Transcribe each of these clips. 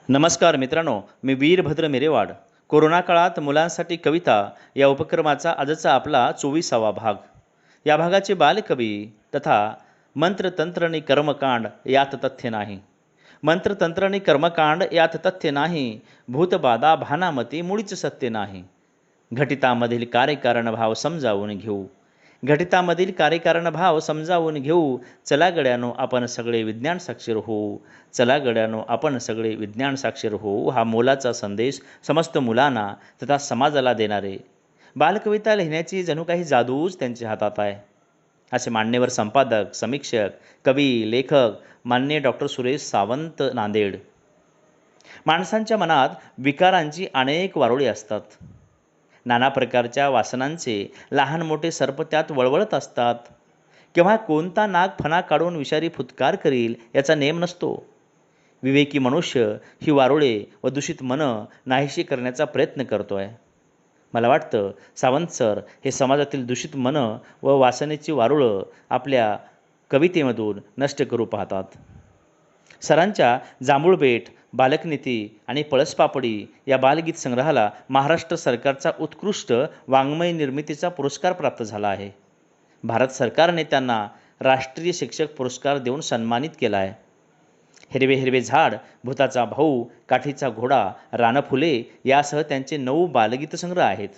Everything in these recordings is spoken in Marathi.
नमस्कार मित्रांनो, मी वीरभद्र मिरेवाड. कोरोना काळात मुलांसाठी कविता या उपक्रमाचा आजचा आपला 24वा भाग. या भागाचे बालकवी तथा मंत्रतंत्र आणि कर्मकांड यात तथ्य नाही. मंत्रतंत्र आणि कर्मकांड यात तथ्य नाही. भूतबाधा भानामती मुळीच सत्य नाही. घटितामधील कार्यकारण भाव समजावून घेऊ. घटितामधील कार्यकारण भाव समजावून घेऊ. चला गड्यानो आपण सगळे विज्ञान साक्षर होऊ. चला गड्यानो आपण सगळे विज्ञान साक्षर होऊ. हा मोलाचा संदेश समस्त मुलांना तथा समाजाला देणारे. बालकविता लिहिण्याची जणू काही जादूच त्यांच्या हातात आहे, असे मान्यवर संपादक, समीक्षक, कवी, लेखक माननीय डॉक्टर सुरेश सावंत, नांदेड. माणसांच्या मनात विकारांची अनेक वारुळे असतात. नाना प्रकारच्या वासनांचे लहान मोठे सर्प त्यात वळवळत असतात. केव्हा कोणता नाग फणा काढून विषारी फुत्कार करील याचा नेम नसतो. विवेकी मनुष्य ही वारुळे व दूषित मनं नाहीशी करण्याचा प्रयत्न करतोय. मला वाटतं सावंत सर हे समाजातील दूषित मनं व वासनेची वारुळं आपल्या कवितेमधून नष्ट करू पाहतात. सरांच्या जांभूळबेट, बालकनीती आणि पळसपापडी या बालगीत संग्रहाला महाराष्ट्र सरकारचा उत्कृष्ट वाङ्मय निर्मितीचा पुरस्कार प्राप्त झाला आहे. भारत सरकारने त्यांना राष्ट्रीय शिक्षक पुरस्कार देऊन सन्मानित केला आहे. हिरवे हिरवे झाड, भूताचा भाऊ, काठीचा घोडा, रानफुले यासह त्यांचे 9 बालगीत संग्रह आहेत.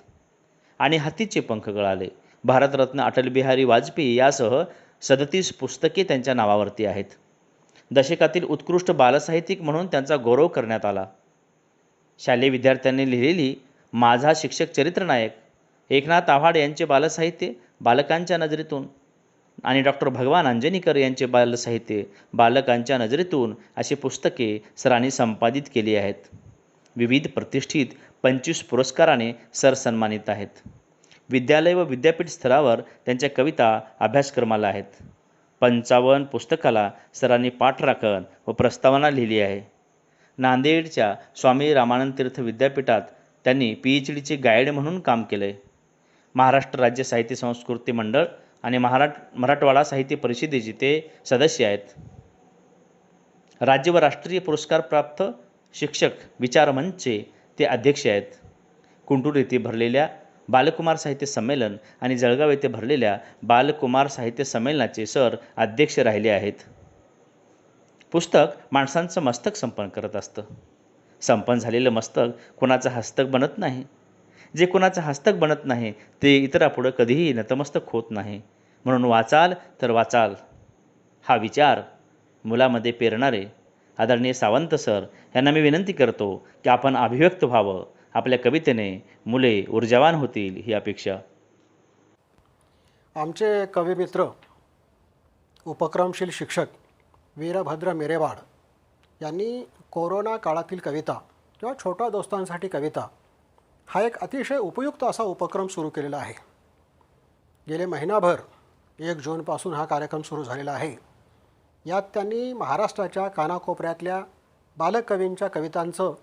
आणि हातीचे पंख गळाले, भारतरत्न अटल बिहारी वाजपेयी यासह 37 पुस्तके त्यांच्या नावावरती आहेत. दशकातील उत्कृष्ट बालसाहित्यिक म्हणून त्यांचा गौरव करण्यात आला. शालेय विद्यार्थ्यांनी लिहिलेली माझा शिक्षक चरित्रनायक, एकनाथ आव्हाड यांचे बालसाहित्य बालकांच्या नजरेतून आणि डॉक्टर भगवान अंजनीकर यांचे बालसाहित्य बालकांच्या नजरेतून अशी पुस्तके सरांनी संपादित केली आहेत. विविध प्रतिष्ठित 25 पुरस्काराने सर सन्मानित आहेत. विद्यालय व विद्यापीठ स्तरावर त्यांच्या कविता अभ्यासक्रमाला आहेत. 55 पुस्तकाला सरांनी पाठराखण व प्रस्तावना लिहिली आहे. नांदेडच्या स्वामी रामानंद तीर्थ विद्यापीठात त्यांनी PhDचे गाईड म्हणून काम केले. महाराष्ट्र राज्य साहित्य संस्कृती मंडळ आणि मराठवाडा साहित्य परिषदेचे ते सदस्य आहेत. राज्य व राष्ट्रीय पुरस्कार प्राप्त शिक्षक विचार मंचचे ते अध्यक्ष आहेत. कुंटूर येथे भरलेल्या बालकुमार साहित्य संमेलन आणि जळगाव येथे भरलेल्या बालकुमार साहित्य संमेलनाचे सर अध्यक्ष राहिले आहेत. पुस्तक माणसांचं मस्तक संपन्न करत असतं. संपन्न झालेलं मस्तक कोणाचं हस्तक बनत नाही. जे कोणाचं हस्तक बनत नाही ते इतरापुढं कधीही नतमस्तक होत नाही. म्हणून वाचाल तर वाचाल हा विचार मुलामध्ये पेरणारे आदरणीय सावंत सर यांना मी विनंती करतो की आपण अभिव्यक्त व्हावं. आपल्या कवितेने मुले ऊर्जावान होतील ही अपेक्षा. आमचे कविमित्र, उपक्रमशील शिक्षक वीरभद्र मिरेवाड यांनी कोरोना काळातील कविता किंवा छोट्या दोस्तांसाठी कविता हा एक अतिशय उपयुक्त असा उपक्रम सुरू केलेला आहे. गेले महिनाभर 1 जूनपासून हा कार्यक्रम सुरू झालेला आहे. यात त्यांनी महाराष्ट्राच्या कानाकोपऱ्यातल्या बालकवींच्या कवितांचं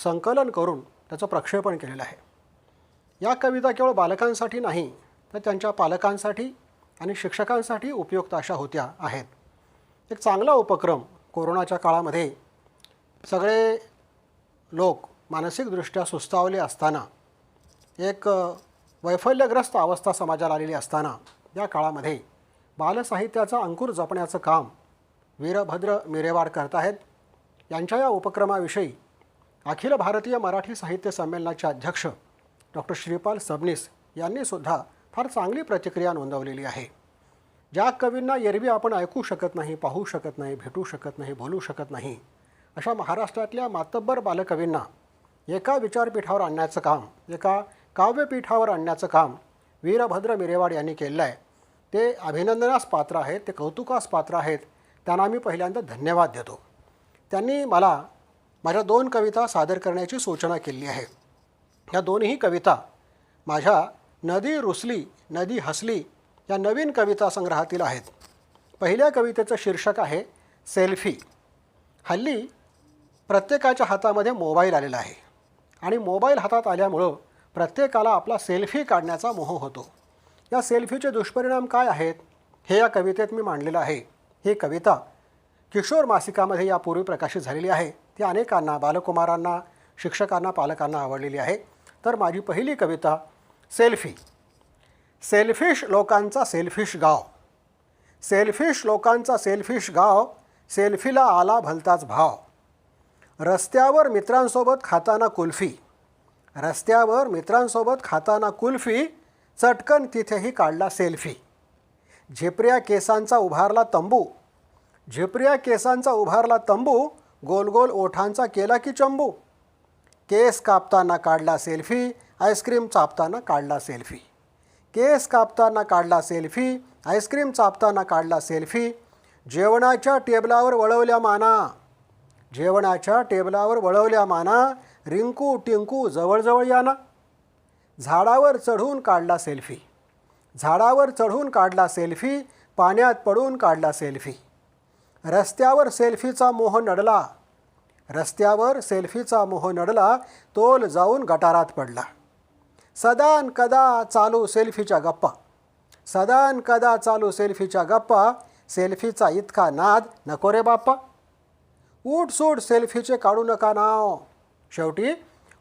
संकलन करून त्याचं प्रक्षेपण केलेलं आहे. या कविता केवळ बालकांसाठी नाही तर त्यांच्या पालकांसाठी आणि शिक्षकांसाठी उपयुक्त अशा होत्या आहेत. एक चांगला उपक्रम. कोरोनाच्या काळामध्ये सगळे लोक मानसिकदृष्ट्या सुस्तावले असताना, एक वैफल्यग्रस्त अवस्था समाजाला आलेली असताना या काळामध्ये बालसाहित्याचा अंकुर जपण्याचं काम वीरभद्र मिरेवाड करत आहेत. यांच्या या उपक्रमाविषयी अखिल भारतीय मराठी साहित्य संमेलनाचे अध्यक्ष डॉक्टर श्रीपाल सबनीस यांनीसुद्धा फार चांगली प्रतिक्रिया नोंदवलेली आहे. ज्या कवींना एरवी आपण ऐकू शकत नाही, पाहू शकत नाही, भेटू शकत नाही, बोलू शकत नाही, अशा महाराष्ट्रातल्या मातब्बर बालकवींना एका विचारपीठावर आणण्याचं काम, एका काव्यपीठावर आणण्याचं काम वीरभद्र मिरेवाड यांनी केलेलं आहे. ते अभिनंदनास पात्र आहेत, ते कौतुकास पात्र आहेत. त्यांना मी पहिल्यांदा धन्यवाद देतो. त्यांनी मला माझ्या 2 कविता सादर करण्याची सूचना केली आहे. ह्या दोन्ही कविता माझ्या नदी रुसली नदी हसली या नवीन कविता संग्रहातील आहेत. पहिल्या कवितेचं शीर्षक आहे सेल्फी. हल्ली प्रत्येकाच्या हातामध्ये मोबाईल आलेला आहे आणि मोबाईल हातात आल्यामुळं प्रत्येकाला आपला सेल्फी काढण्याचा मोह होतो. या सेल्फीचे दुष्परिणाम काय आहेत हे या कवितेत मी मांडलेलं आहे. ही कविता किशोर मासिकामध्ये यापूर्वी प्रकाशित झालेली आहे. ती अनेकांना, बालकुमारांना, शिक्षकांना, पालकांना आवडलेली आहे. तर माझी पहिली कविता सेल्फी. सेल्फिश लोकांचा सेल्फिश गाव, सेल्फिश लोकांचा सेल्फिश गाव, सेल्फीला आला भलताच भाव. रस्त्यावर मित्रांसोबत खाताना कुल्फी, रस्त्यावर मित्रांसोबत खाताना कुल्फी, चटकन तिथेही काढला सेल्फी. झेपऱ्या केसांचा उभारला तंबू, झेपऱ्या केसांचा उभारला तंबू, गोल गोल ओठांचा केला की चंबू. केस कापताना काढला सेल्फी, आईस्क्रीम चापताना काढला सेल्फी. केस कापताना काढला सेल्फी, आईस्क्रीम चापताना काढला सेल्फी. जेवणाच्या टेबलावर वळवल्या माना, जेवणाच्या टेबलावर वळवल्या माना, रिंकू टिंकू जवळजवळ याना. झाडावर चढून काढला सेल्फी, झाडावर चढून काढला सेल्फी, पाण्यात पडून काढला सेल्फी. रस्त्यावर सेल्फीचा मोह नडला, रस्त्यावर सेल्फीचा मोह नडला, तोल जाऊन गटारात पडला. सदान कदा चालू सेल्फीच्या गप्पा, सदान कदा चालू सेल्फीच्या गप्पा, सेल्फीचा इतका नाद नको रे बाप्पा. उठसूट सेल्फीचे काढू नका नाव, शेवटी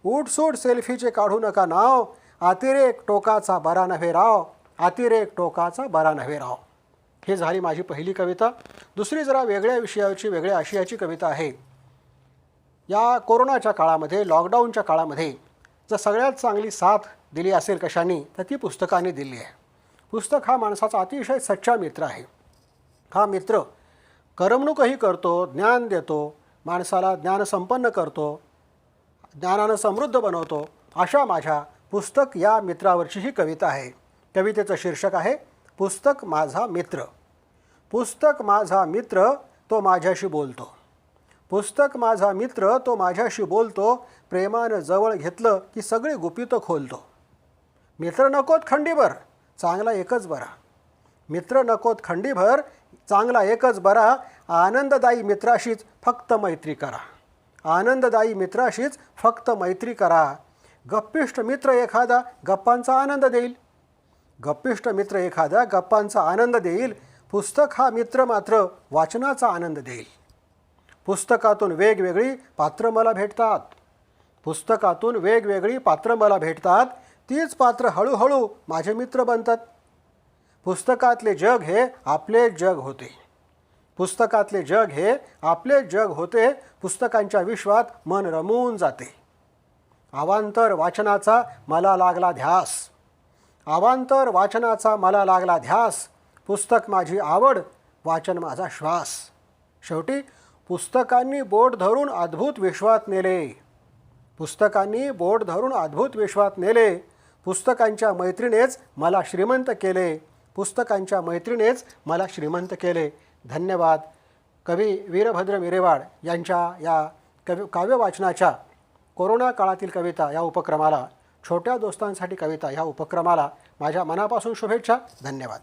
उठसूट सेल्फीचे काढू नका नाव, अतिरेक टोकाचा बरा नव्हे राव, अतिरेक टोकाचा बरा नव्हे राव. ही झाली माझी पहिली कविता. दुसरी जरा वेगळ्या विषयाची, वेगळ्या आशयाची कविता आहे. या कोरोनाच्या काळामध्ये, लॉकडाऊनच्या काळामध्ये जर सगळ्यात चांगली साथ दिली असेल कशाने, तर ती पुस्तकाने दिली आहे. पुस्तक हा माणसाचा अतिशय सच्चा मित्र आहे. हा मित्र करमणूकही करतो, ज्ञान देतो, माणसाला ज्ञानसंपन्न करतो, ज्ञानानं समृद्ध बनवतो. अशा माझ्या पुस्तक या मित्रावरची ही कविता आहे. कवितेचं शीर्षक आहे पुस्तक माझा मित्र. पुस्तक माझा मित्र तो माझ्याशी बोलतो, पुस्तक माझा मित्र तो माझ्याशी बोलतो, प्रेमानं जवळ घेतलं की सगळी गुपितं खोलतो. मित्र नकोत खंडीभर, चांगला एकच बरा, मित्र नकोत खंडीभर, चांगला एकच बरा. आनंददायी मित्राशीच फक्त मैत्री करा, आनंददायी मित्राशीच फक्त मैत्री करा. गप्पिष्ट मित्र एखादा गप्पांचा आनंद देईल, गप्पिष्ट मित्र एखादा गप्पांचा आनंद देईल. पुस्तक हा मित्र मात्र वाचनाचा आनंद देईल. पुस्तकातून वेगवेगळी पात्र मला भेटतात, पुस्तकातून वेगवेगळी पात्र मला भेटतात, तीच पात्र हळूहळू माझे मित्र बनतात. पुस्तकातले जग हे आपले जग होते, पुस्तकातले जग हे आपले जग होते. पुस्तकांच्या विश्वात मन रमून जाते. अवांतर वाचनाचा मला लागला ध्यास, अवांतर वाचनाचा मला लागला ध्यास. पुस्तक माझी आवड, वाचन माझा श्वास. शेवटी पुस्तकांनी बोट धरून अद्भुत विश्वात नेले, पुस्तकांनी बोट धरून अद्भुत विश्वात नेले. पुस्तकांच्या मैत्रिणीनेच मला श्रीमंत केले, पुस्तकांच्या मैत्रिणीनेच मला श्रीमंत केले. धन्यवाद. कवी वीरभद्र मिरेवाड यांच्या या काव्य वाचनाच्या कोरोना काळातील कविता या उपक्रमाला, छोट्या दोस्तांसाठी कविता या उपक्रमाला माझ्या मनापासून शुभेच्छा. धन्यवाद.